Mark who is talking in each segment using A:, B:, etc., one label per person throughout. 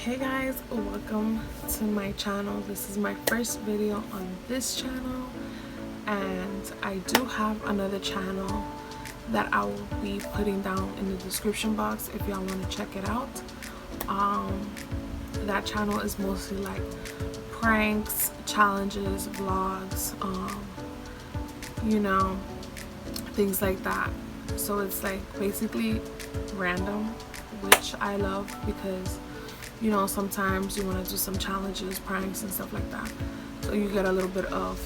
A: Hey guys, welcome to my channel. This is my first video on this channel, and I do have another channel that I will be putting down in the description box if y'all want to check it out. That channel is mostly like pranks, challenges, vlogs, things like that. So it's like basically random, which I love because sometimes you want to do some challenges, pranks and stuff like that, so you get a little bit of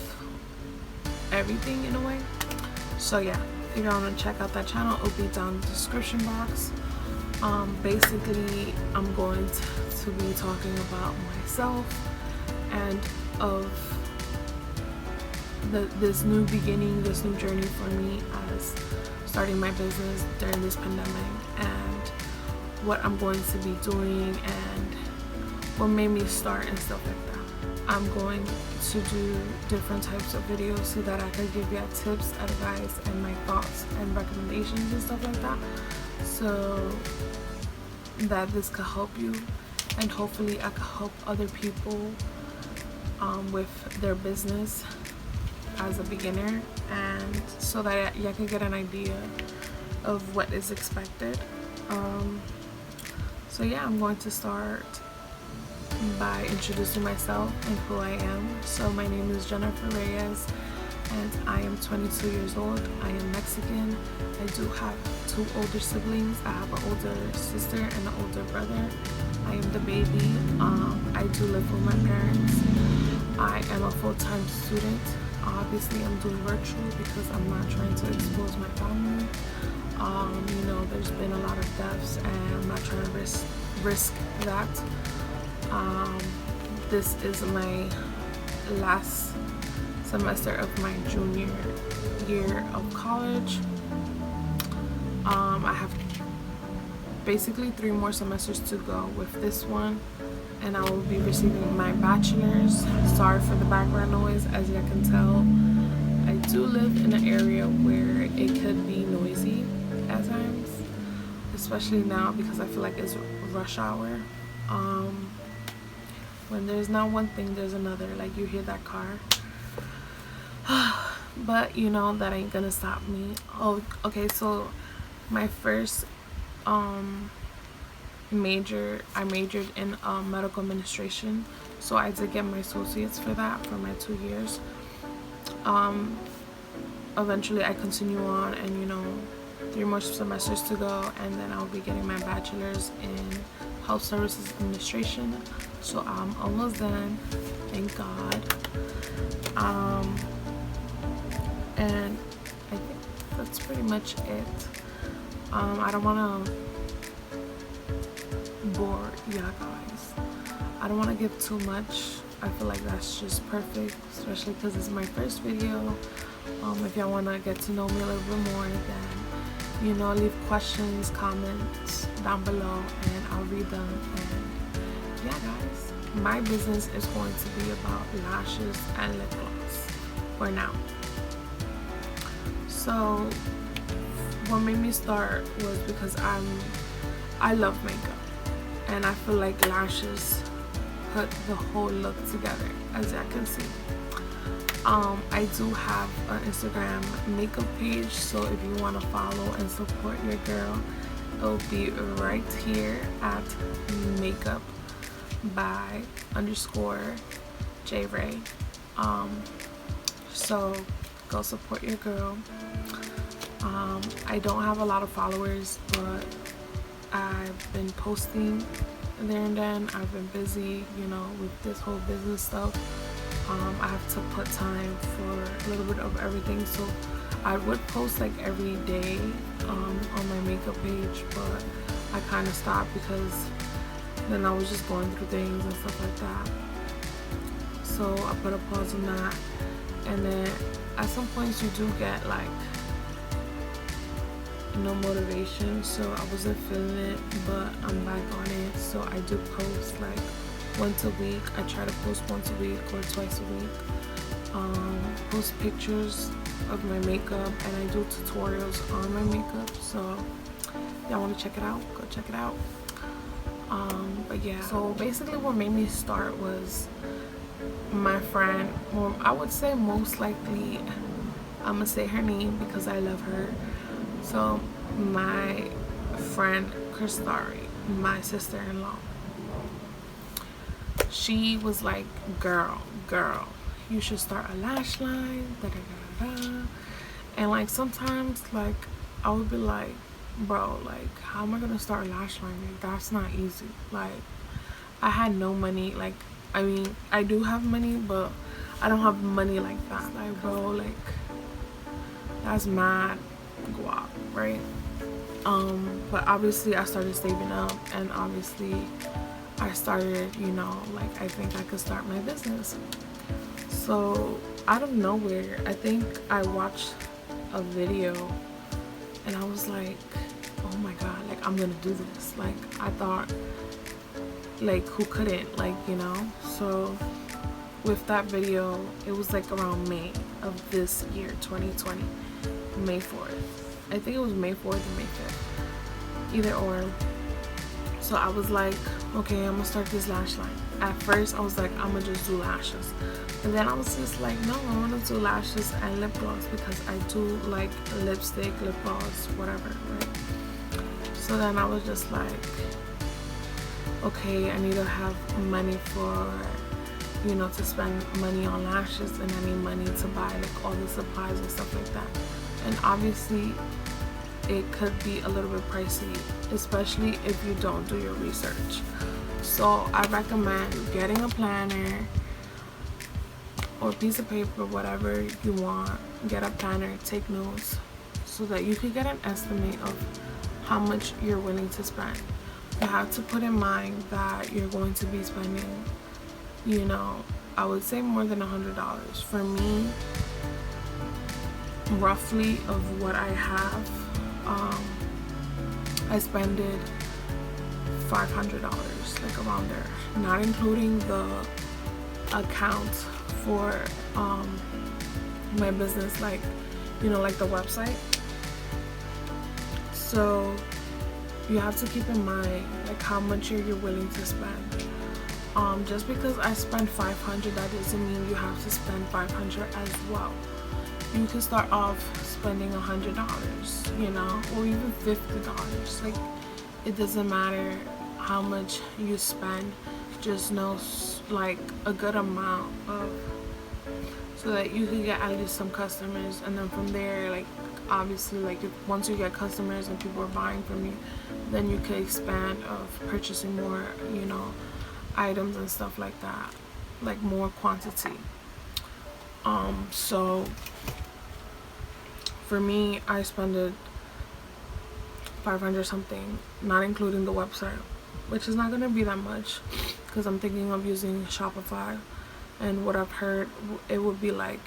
A: everything in a way. So yeah, if you want to check out that channel, it'll be down in the description box. Basically I'm going to be talking about myself and of this new beginning, this new journey for me as starting my business during this pandemic, and what I'm going to be doing and what made me start and stuff like that. I'm going to do different types of videos so that I can give you tips, advice, and my thoughts and recommendations and stuff like that, so that this could help you, and hopefully I could help other people with their business as a beginner, and so that you can get an idea of what is expected. So yeah, I'm going to start by introducing myself and who I am. So my name is Jennifer Reyes and I am 22 years old. I am Mexican. I do have two older siblings. I have an older sister and an older brother. I am the baby. I do live with my parents. I am a full-time student. Obviously I'm doing virtual because I'm not trying to expose my family. There's been a lot of deaths and I'm not trying to risk that. This is my last semester of my junior year of college. I have basically 3 more semesters to go with this one, and I will be receiving my bachelor's. Sorry for the background noise. As you can tell, I do live in an area where it could be noisy at times, especially now because I feel like it's rush hour. When there's not one thing, there's another. Like, you hear that car. But that ain't gonna stop me. Oh, okay, so my first I majored in medical administration, so I did get my associates for that for my 2 years. Eventually I continue on, and 3 more semesters to go, and then I'll be getting my bachelor's in health services administration. So I'm almost done, thank God. And I think that's pretty much it. I don't want to bore you guys. I don't want to give too much. I feel like that's just perfect, especially because it's my first video. If y'all want to get to know me a little bit more, then leave questions, comments down below, and I'll read them. And yeah guys, my business is going to be about lashes and lip gloss for now. So what made me start was because I love makeup, and I feel like lashes put the whole look together, as I can see. I do have an Instagram makeup page, so if you want to follow and support your girl, it'll be right here at makeup by _JRay. So go support your girl. I don't have a lot of followers, but I've been posting there and then. I've been busy, with this whole business stuff. I have to put time for a little bit of everything, so I would post like every day on my makeup page, but I kind of stopped because then I was just going through things and stuff like that. So I put a pause on that, and then at some points you do get like no motivation, so I wasn't feeling it, but I'm back on it. So I do post like once a week. I try to post once a week or twice a week. Post pictures of my makeup, and I do tutorials on my makeup, so y'all want to check it out, go check it out. But yeah, so basically what made me start was my friend. Well, I would say most likely I'm gonna say her name because I love her. So my friend Kristari, my sister-in-law, she was like, girl, you should start a lash line, da da da da. And like sometimes like I would be like, bro, like how am I gonna start a lash line? Like, that's not easy. Like I had no money. Like I mean I do have money, but I don't have money like that. Like bro, like that's mad guap, right? But obviously I started saving up, and obviously I started, you know, like I think I could start my business. So out of nowhere, I think I watched a video and I was like, oh my god, like I'm gonna do this. Like I thought, like who couldn't, like, you know. So with that video, it was like around May of this year, 2020, May 4th. I think it was May 4th or May 5th, either or. So I was like, okay, I'm gonna start this lash line. At first I was like, I'm gonna just do lashes, and then I was just like, no, I want to do lashes and lip gloss because I do like lipstick, lip gloss, whatever, right? So then I was just like, okay, I need to have money for, you know, to spend money on lashes, and I need money to buy like all the supplies and stuff like that. And obviously it could be a little bit pricey, especially if you don't do your research. So I recommend getting a planner or a piece of paper, whatever you want. Get a planner, take notes, so that you can get an estimate of how much you're willing to spend. You have to put in mind that you're going to be spending, you know, I would say more than $100. For me, roughly of what I have, I spend it $500, like around there, not including the account for my business, like, you know, like the website. So you have to keep in mind like how much you're willing to spend. Just because I spend $500, that doesn't mean you have to spend $500 as well. You can start off spending $100, you know, or even $50. Like it doesn't matter how much you spend, just know like a good amount of, so that you can get at least some customers, and then from there, like obviously, like if once you get customers and people are buying from you, then you can expand of purchasing more, you know, items and stuff like that, like more quantity. So for me, I spend it 500 something, not including the website, which is not gonna be that much because I'm thinking of using Shopify. And what I've heard, it would be like,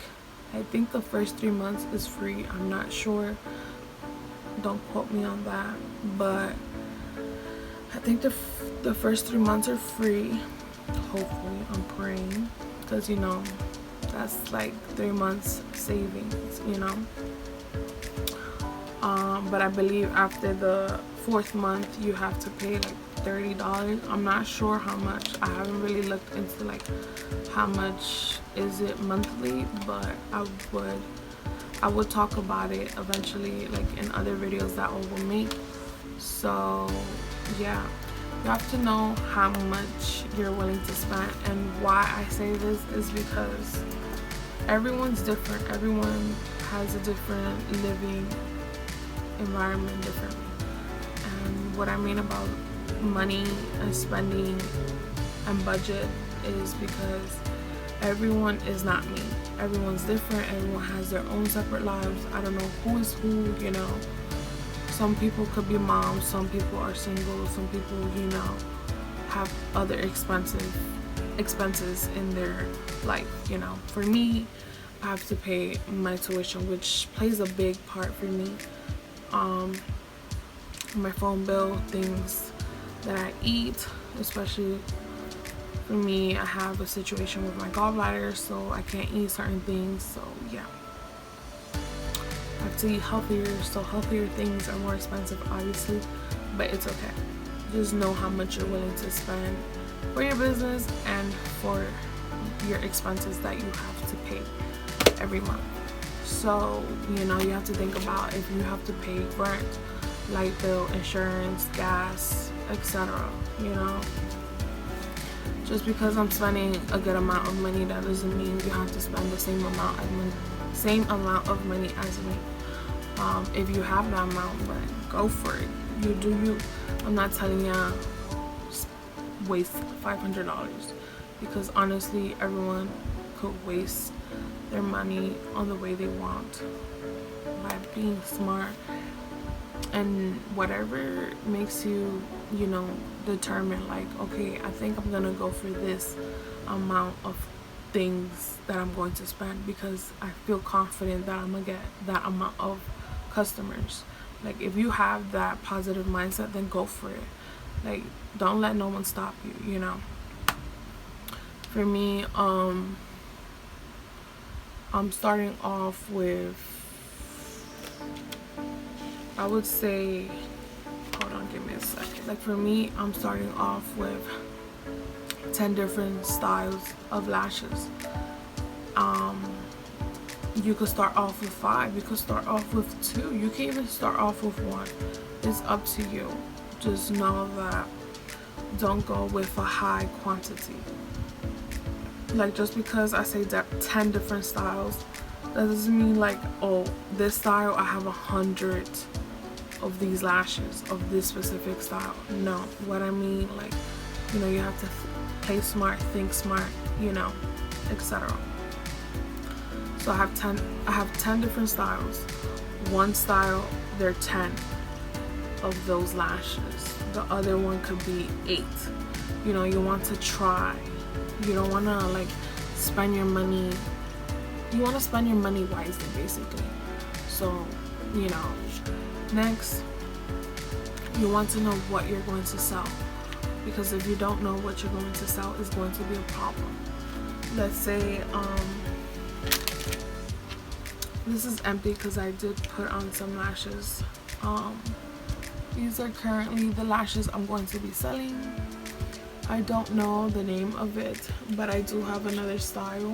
A: I think the first 3 months is free. I'm not sure, don't quote me on that, but I think the first 3 months are free. Hopefully, I'm praying, because you know that's like 3 months savings, you know. But I believe after the 4th month you have to pay like $30. I'm not sure how much. I haven't really looked into like how much is it monthly, but I would talk about it eventually, like in other videos that I will make. So yeah, you have to know how much you're willing to spend. And why I say this is because everyone's different. Everyone has a different living environment differently. And what I mean about money and spending and budget is because everyone is not me. Everyone's different. Everyone has their own separate lives. I don't know who is who, you know. Some people could be moms, some people are single, some people, you know, have other expenses in their life, you know. For me, I have to pay my tuition, which plays a big part for me. My phone bill, things that I eat, especially for me, I have a situation with my gallbladder, so I can't eat certain things. So yeah, I have to eat healthier. So healthier things are more expensive, obviously, but it's okay. just know how much you're willing to spend for your business and for your expenses that you have to pay every month. So, you know, you have to think about if you have to pay rent, light bill, insurance, gas, etc. You know, just because I'm spending a good amount of money, that doesn't mean you have to spend the same amount of money as me. If you have that amount, but go for it. You do you. I'm not telling you waste $500, because honestly, everyone could waste their money on the way they want by being smart. And whatever makes you, you know, determine, like, okay, I think I'm gonna go for this amount of things that I'm going to spend because I feel confident that I'm gonna get that amount of customers. Like, if you have that positive mindset, then go for it. Like, don't let no one stop you, you know. For me, I'm starting off with, I would say, hold on, give me a second. Like, for me, I'm starting off with 10 different styles of lashes. You could start off with 5, you could start off with 2, you can even start off with 1. It's up to you. Just know that don't go with a high quantity. Like, just because I say that 10 different styles, that doesn't mean like, oh, this style I have 100 of these lashes of this specific style. No, what I mean, like, you know, you have to play smart, think smart, you know, etc. So I have 10 different styles. One style, there are 10 of those lashes. The other one could be 8. You know, you want to try. You don't want to like spend your money. You want to spend your money wisely, basically. So, you know, next, you want to know what you're going to sell, because if you don't know what you're going to sell, it's going to be a problem. Let's say this is empty because I did put on some lashes. These are currently the lashes I'm going to be selling. I don't know the name of it, but I do have another style,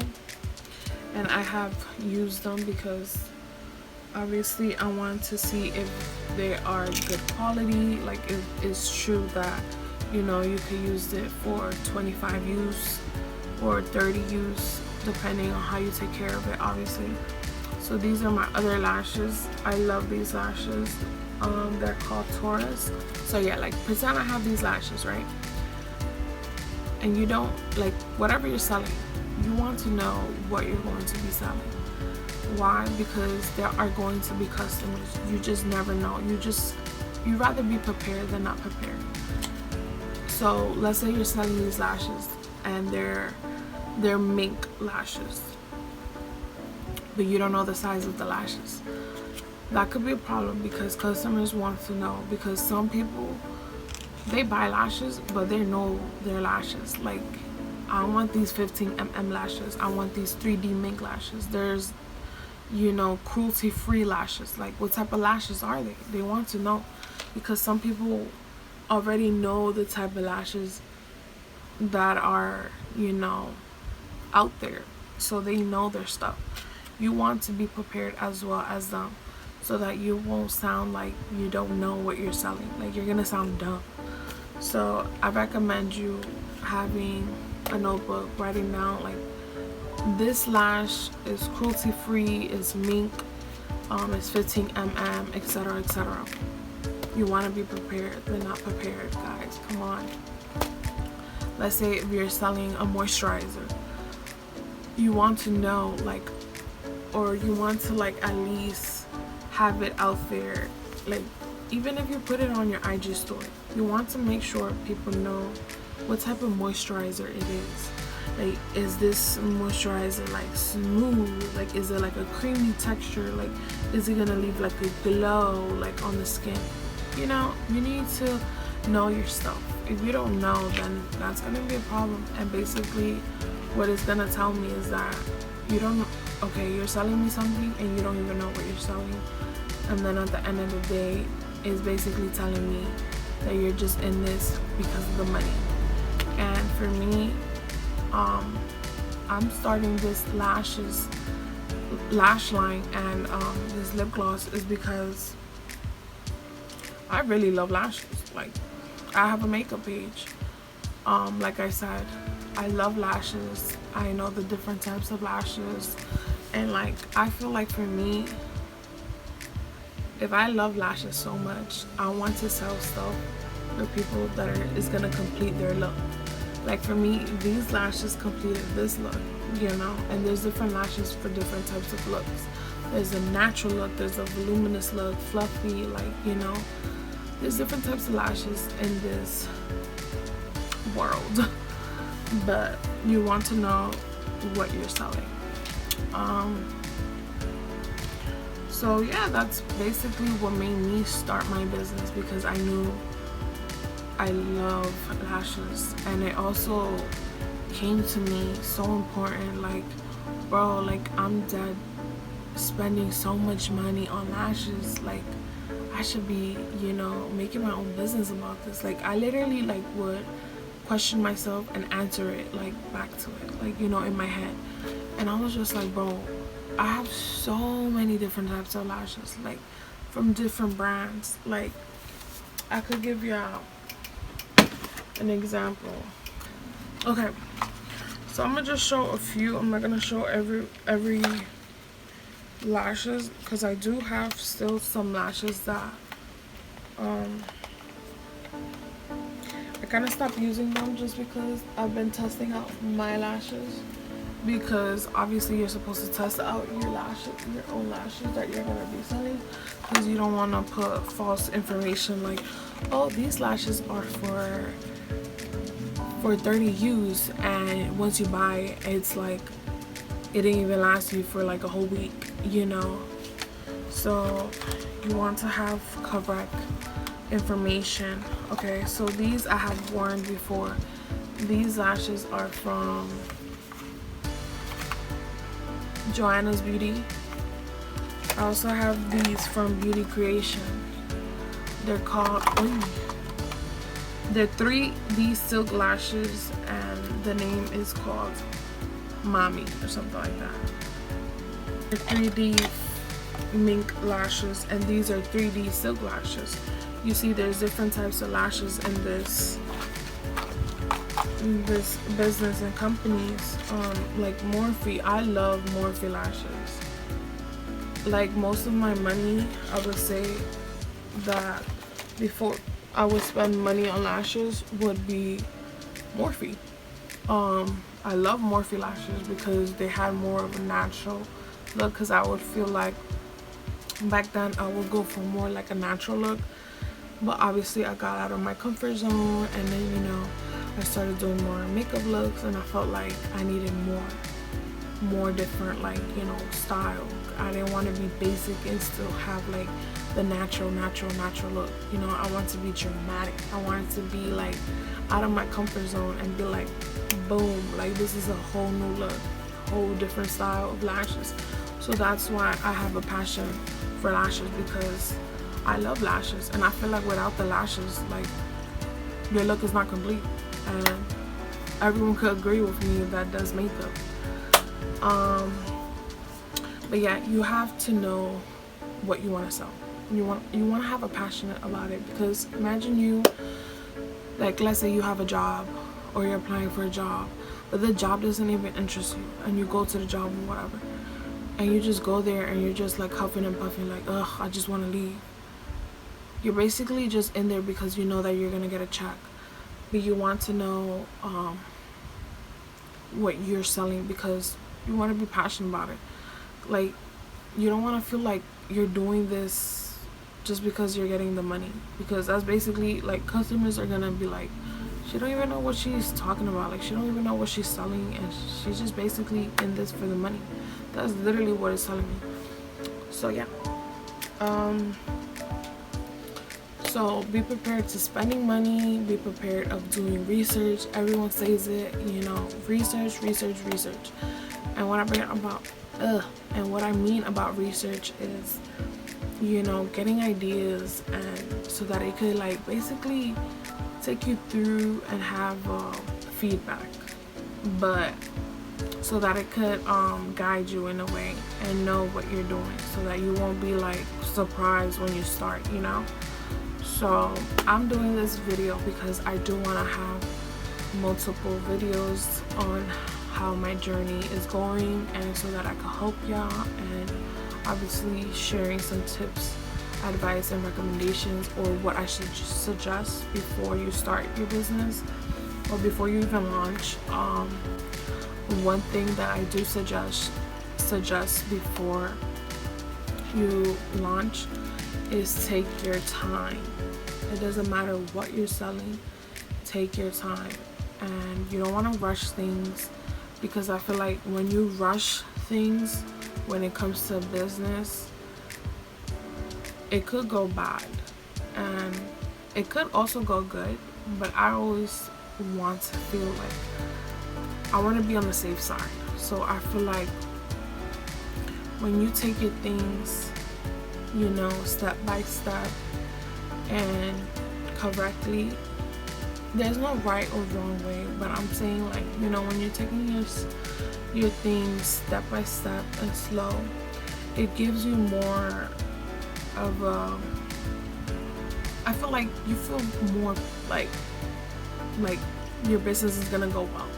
A: and I have used them because obviously I want to see if they are good quality. Like, if it's true that, you know, you could use it for 25 use or 30 use, depending on how you take care of it, obviously. So these are my other lashes. I love these lashes. They're called Taurus. So yeah, like, pretend I have these lashes, right? And you don't, like, whatever you're selling, you want to know what you're going to be selling. Why? Because there are going to be customers. You just never know. You'd rather be prepared than not prepared. So let's say you're selling these lashes and they're mink lashes, but you don't know the size of the lashes. That could be a problem because customers want to know, because some people, they buy lashes but they know their lashes. Like, I want these 15mm lashes, I want these 3D mink lashes. There's, you know, cruelty-free lashes. Like, what type of lashes are they? They want to know, because some people already know the type of lashes that are, you know, out there, so they know their stuff. You want to be prepared as well as them, so that you won't sound like you don't know what you're selling. Like, you're gonna sound dumb. So I recommend you having a notebook, writing down, like, this lash is cruelty free, is mink, it's 15mm, etc, etc. You want to be prepared than not prepared, guys. Come on. Let's say if you're selling a moisturizer, you want to know, like, or you want to, like, at least have it out there. Like, even if you put it on your IG story, you want to make sure people know what type of moisturizer it is. Like, is this moisturizer like smooth? Like, is it like a creamy texture? Like, is it gonna leave like a glow like on the skin? You know, you need to know your stuff. If you don't know, then that's gonna be a problem. And basically what it's gonna tell me is that you don't, okay, you're selling me something and you don't even know what you're selling. And then at the end of the day, it's basically telling me that you're just in this because of the money. And for me, I'm starting this lash line and this lip gloss is because I really love lashes. Like, I have a makeup page. Like I said, I love lashes. I know the different types of lashes, and like I feel like for me, if I love lashes so much, I want to sell stuff for people that is gonna complete their look. Like for me, these lashes completed this look, you know, and there's different lashes for different types of looks. There's a natural look, there's a voluminous look, fluffy, like, you know, there's different types of lashes in this world. But you want to know what you're selling. So yeah, that's basically what made me start my business, because I knew I love lashes, and it also came to me so important, like, bro, like I'm dead spending so much money on lashes, like I should be, you know, making my own business about this. Like I literally like would question myself and answer it like back to it, like, you know, in my head. And I was just like, bro, I have so many different types of lashes, like from different brands. Like I could give you an example. Okay, so I'm gonna just show a few. I'm not gonna show every lashes, because I do have still some lashes that I kind of stopped using them just because I've been testing out my lashes, because obviously you're supposed to test out your lashes, your own lashes that you're gonna be selling, because you don't want to put false information like, oh, these lashes are for 30 use, and once you buy it, it's like it didn't even last you for like a whole week, you know. So you want to have correct information. Okay, so these I have worn before. These lashes are from Joanna's Beauty. I also have these from Beauty Creation. They're called they're 3D silk lashes, and the name is called Mommy or something like that. They're 3D mink lashes, and these are 3D silk lashes. You see, there's different types of lashes in this business and companies. Like Morphe, I love Morphe lashes. Like most of my money, I would say that before I would spend money on lashes would be Morphe. I love Morphe lashes because they had more of a natural look, because I would feel like back then I would go for more like a natural look, but obviously I got out of my comfort zone, and then, you know, I started doing more makeup looks, and I felt like I needed more different, like, you know, style. I didn't want to be basic and still have like the natural look, you know. I want to be dramatic. I wanted to be like out of my comfort zone and be like, boom, like this is a whole new look, whole different style of lashes. So that's why I have a passion for lashes, because I love lashes, and I feel like without the lashes, like, your look is not complete. And everyone could agree with me that does makeup. But yeah, you have to know what you want to sell. You want to have a passion about it, because imagine you, like, let's say you have a job or you're applying for a job, but the job doesn't even interest you, and you go to the job or whatever, and you just go there and you're just like huffing and puffing, like, ugh, I just want to leave. You're basically just in there because you know that you're gonna get a check, but you want to know what you're selling, because you want to be passionate about it. Like, you don't want to feel like you're doing this just because you're getting the money, because that's basically like, customers are gonna be like, she don't even know what she's talking about, like she don't even know what she's selling, and she's just basically in this for the money. That's literally what it's telling me. So yeah, so be prepared to spending money, be prepared of doing research. Everyone says it, you know, research. And what I mean about research is you know, getting ideas, and so that it could like basically take you through and have feedback, but so that it could guide you in a way and know what you're doing, so that you won't be like surprised when you start, you know. So I'm doing this video because I do want to have multiple videos on how my journey is going, and so that I can help y'all, and obviously sharing some tips, advice, and recommendations, or what I should suggest before you start your business or before you even launch. One thing that I do suggest before you launch is take your time. It doesn't matter what you're selling, take your time. And you don't want to rush things, because I feel like when you rush things when it comes to business, it could go bad, and it could also go good, but I always want to feel like I want to be on the safe side. So I feel like when you take your things, you know, step by step and correctly, there's no right or wrong way, but I'm saying, like, you know, when you're taking your things step by step and slow, it gives you more of a, I feel like you feel more like your business is gonna go well.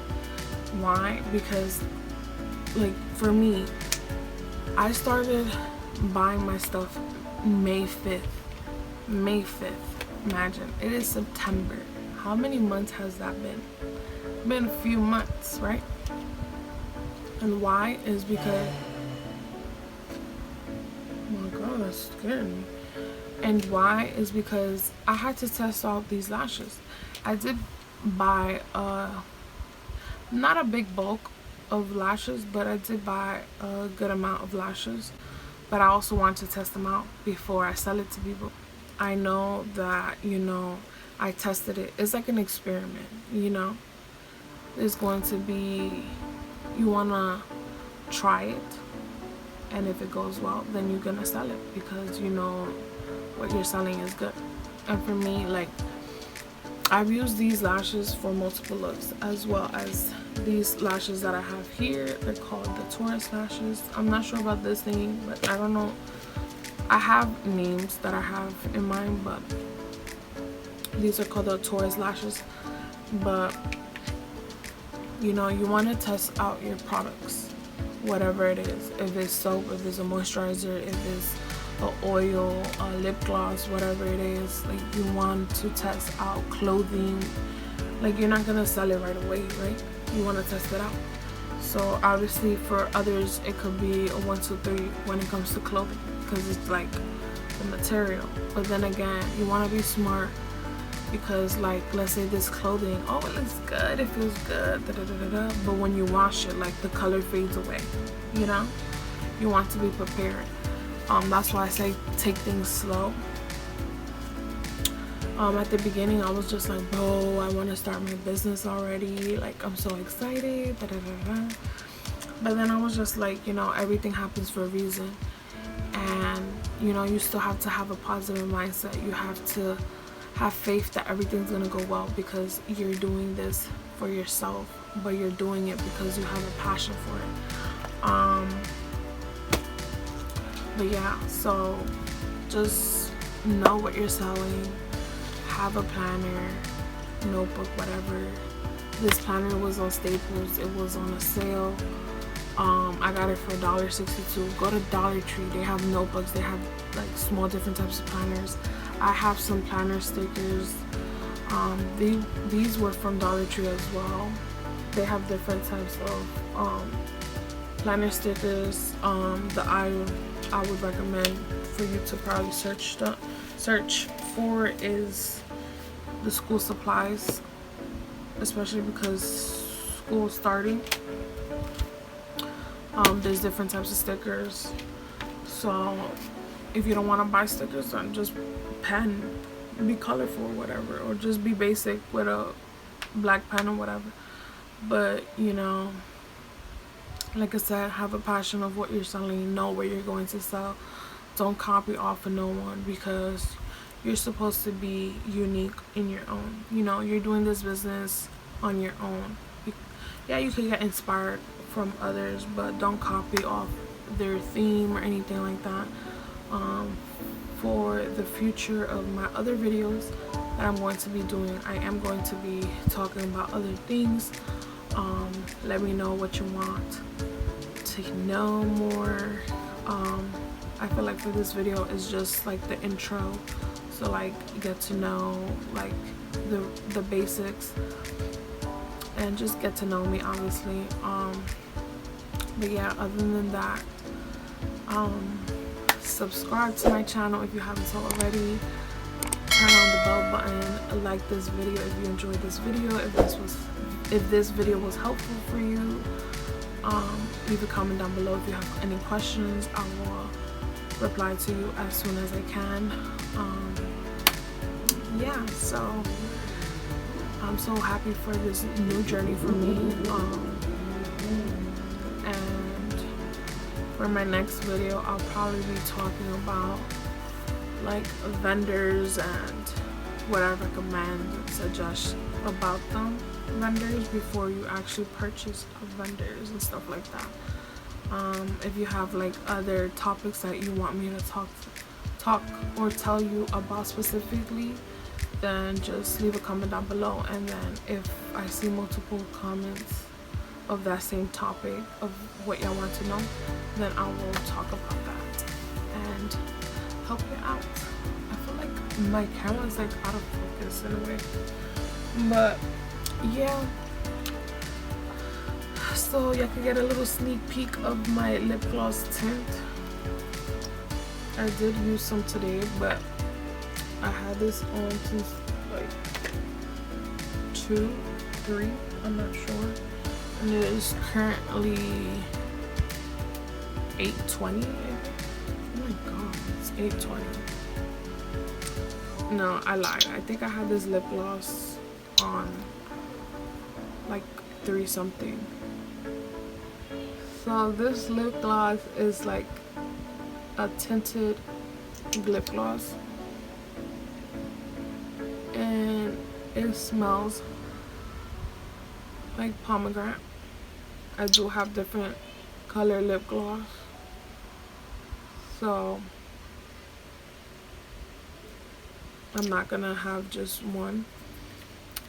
A: Why? Because, like, for me, I started buying my stuff May 5th. Imagine, it is September. How many months has that been? Been a few months, right? And why is because, oh my god, that's scaring me. And why is because I had to test out these lashes. I did buy not a big bulk of lashes, but I did buy a good amount of lashes. But I also want to test them out before I sell it to people. I know that, you know, I tested it. It's like an experiment, you know. It's going to be, you want to try it, and if it goes well, then you're going to sell it, because you know what you're selling is good. And for me, like, I've used these lashes for multiple looks, as well as these lashes that I have here. They're called the Taurus lashes. I'm not sure about this thing, but I don't know. I have names that I have in mind, but these are called the Taurus lashes. But, you know, you want to test out your products, whatever it is. If it's soap, if it's a moisturizer, if it's an oil, a lip gloss, whatever it is. Like, you want to test out clothing. Like, you're not gonna sell it right away, right? You want to test it out. So obviously for others it could be a 1, 2, 3 when it comes to clothing, because it's like the material. But then again, you want to be smart, because, like, let's say this clothing, oh, it looks good, it feels good, da, da, da, da, da. But when you wash it, like, the color fades away, you know. You want to be prepared. That's why I say take things slow. At the beginning I was just like, bro, I want to start my business already, like, I'm so excited, da, da, da, da. But then I was just like, you know, everything happens for a reason, and, you know, you still have to have a positive mindset. You have to have faith that everything's gonna go well, because you're doing this for yourself, but you're doing it because you have a passion for it. But yeah, so just know what you're selling, have a planner, notebook, whatever. This planner was on Staples, it was on a sale. I got it for $1.62. Go to Dollar Tree, they have notebooks, they have like small different types of planners. I have some planner stickers. These were from Dollar Tree as well. They have different types of planner stickers. I would recommend for you to probably search for is the school supplies, especially because school's starting. There's different types of stickers, so if you don't want to buy stickers, then just pen, be colorful or whatever, or just be basic with a black pen or whatever. But, you know, like I said, have a passion of what you're selling, know where you're going to sell. don't copy off of no one, because you're supposed to be unique in your own. You know, you're doing this business on your own. Yeah, you could get inspired from others, but don't copy off their theme or anything like that. For the future of my other videos that I'm going to be doing, I am going to be talking about other things. Let me know what you want to know more. I feel like for this video is just like the intro, so like get to know like the basics and just get to know me, obviously. But yeah, other than that, subscribe to my channel if you haven't so already. Turn on the bell button. Like this video if you enjoyed this video. If this video was helpful for you. Leave a comment down below if you have any questions. I will reply to you as soon as I can. Yeah, so I'm so happy for this new journey for me. And for my next video, I'll probably be talking about like vendors and what I recommend and suggest about them vendors before you actually purchase vendors and stuff like that. If you have like other topics that you want me to talk or tell you about specifically, then just leave a comment down below, and then if I see multiple comments of that same topic of what y'all want to know, then I will talk about that and help you out. I feel like my camera is like out of focus in a way, but yeah. So y'all can get a little sneak peek of my lip gloss tint. I did use some today, but I had this on since like 2, 3, I'm not sure. And it is currently 8:20. Oh my god, it's 8:20. No, I lied. I think I had this lip gloss on like 3 something. So this lip gloss is like a tinted lip gloss, and it smells like pomegranate. I do have different color lip gloss, so I'm not gonna have just one.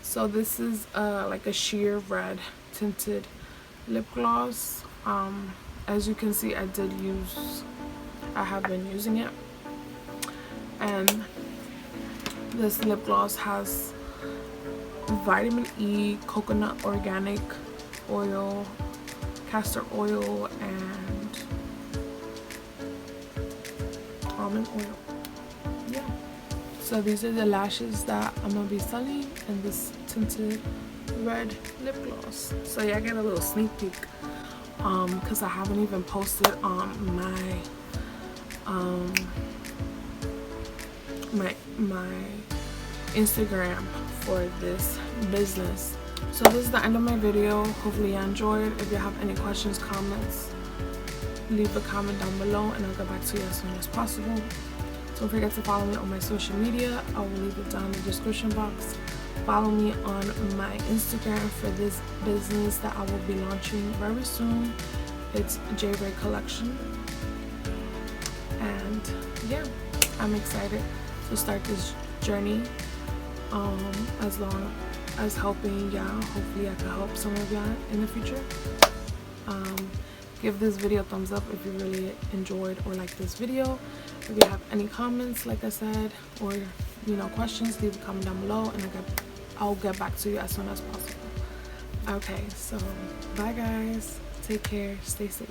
A: So this is like a sheer red tinted lip gloss. As you can see, I have been using it, and this lip gloss has vitamin E, coconut organic oil, castor oil, and almond oil. Yeah, so these are the lashes that I'm gonna be selling, and this tinted red lip gloss. So yeah, I get a little sneak peek because I haven't even posted on my my Instagram for this business. So this is the end of my video. Hopefully you enjoyed. If you have any questions, comments, leave a comment down below and I'll get back to you as soon as possible. Don't forget to follow me on my social media. I will leave it down in the description box. Follow me on my Instagram for this business that I will be launching very soon. It's J Ray Collection. And yeah, I'm excited to start this journey. As long as helping y'all, hopefully I can help some of y'all in the future. Give this video a thumbs up if you really enjoyed or liked this video. If you have any comments, like I said, or questions, leave a comment down below and I'll get back to you as soon as possible. Okay, so bye guys, take care, stay safe.